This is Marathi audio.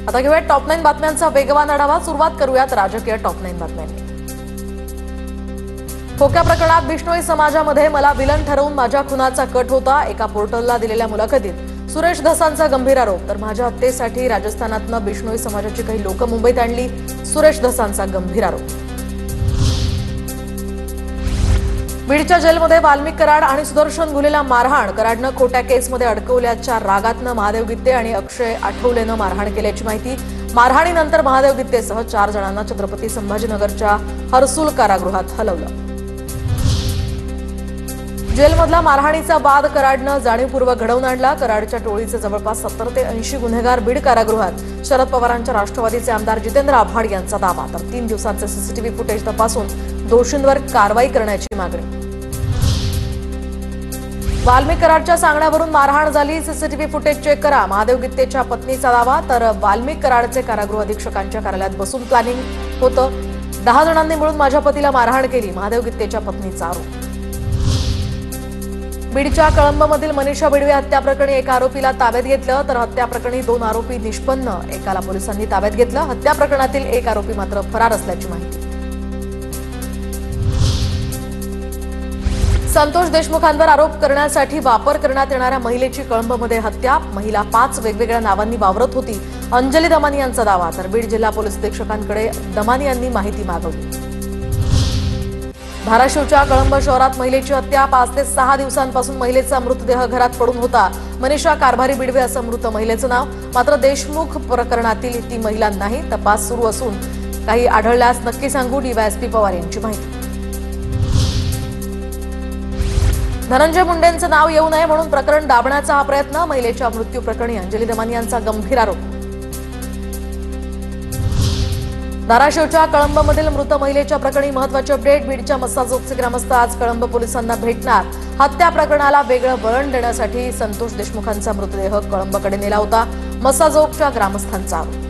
आता घेऊयात टॉप 9 बातम्यांचा वेगवान आढावा। सुरुवात करूयात राजकीय टॉप 9 बातम्यांनी। खोक्या प्रकरणात बिश्नोई समाजामध्ये मला विलन ठरवून माझ्या खुनाचा कट होता। एका पोर्टलला दिलेल्या मुलाखतीत सुरेश धसांचा गंभीर आरोप। तर माझ्या हत्येसाठी राजस्थानातनं बिश्नोई समाजाची काही लोक मुंबईत आणली, सुरेश धसांचा गंभीर आरोप। बीडच्या जेलमध्ये वाल्मिक कराड आणि सुदर्शन घुलेला मारहाण। कराडनं खोट्या केसमध्ये अडकवल्याच्या रागातनं महादेव गित्ते आणि अक्षय आठवलेनं मारहाण केल्याची माहिती। मारहाणीनंतर महादेव गित्तेसह 4 जणांना छत्रपती संभाजीनगरच्या हर्सुल कारागृहात हलवलं। जेलमधला मारहाणीचा वाद कराडनं जाणीवपूर्वक घडवून आणला। कराडच्या टोळीचे जवळपास 70 ते 80 गुन्हेगार बीड कारागृहात। शरद पवारांच्या राष्ट्रवादीचे आमदार जितेंद्र आव्हाड यांचा दावा। तर 3 दिवसांचे सीसीटीव्ही फुटेज तपासून दोषींवर कारवाई करण्याची मागणी। वाल्मिक कराडच्या सांगण्यावरून मारहाण झाली, सीसीटीव्ही फुटेज चेक करा, महादेव गित्तेच्या पत्नीचा दावा। तर वाल्मिक कराडचे कारागृह अधीक्षकांच्या कार्यालयात बसून प्लॅनिंग होतं। 10 जणांनी मिळून माझ्या पतीला मारहाण केली, महादेव गित्तेच्या पत्नीचा आरोप। बीडच्या कळंबमधील मनीषा बिडवे हत्या प्रकरणी एका आरोपीला ताब्यात घेतलं। तर हत्या प्रकरणी 2 आरोपी निष्पन्न, एकाला पोलिसांनी ताब्यात घेतलं। हत्या प्रकरणातील एक आरोपी मात्र फरार असल्याची माहिती। संतोष देशमुखांवर आरोप करण्यासाठी वापर करण्यात येणाऱ्या महिलेची कळंबमध्ये हत्या। महिला 5 वेगवेगळ्या नावांनी वावरत होती, अंजली दमानी यांचा दावा। तर बीड जिल्हा पोलीस अधीक्षकांकडे दमानी यांनी माहिती मागवली। धाराशिवच्या कळंब शहरात महिलेची हत्या। 5 ते 6 दिवसांपासून महिलेचा मृतदेह घरात पडून होता। मनीषा कारभारी बिडवे असं मृत महिलेचं नाव। मात्र देशमुख प्रकरणातील ती महिला नाही। तपास सुरू असून काही आढळल्यास नक्की सांगू, डीवायएसपी पवार यांची माहिती। धनंजय मुंडेंचं नाव येऊ नये म्हणून प्रकरण दाबण्याचा हा प्रयत्न। महिलेच्या मृत्यू प्रकरणी अंजली दमानी यांचा गंभीर आरोप। धाराशिवच्या कळंबमधील मृत महिलेच्या प्रकरणी महत्त्वाची अपडेट। बीडच्या मस्साजोगचे ग्रामस्थ आज कळंब पोलिसांना भेटणार। हत्या प्रकरणाला वेगळं वळण देण्यासाठी संतोष देशमुखांचा मृतदेह कळंबकडे नेला होता, मस्साजोगच्या ग्रामस्थांचा आरोप।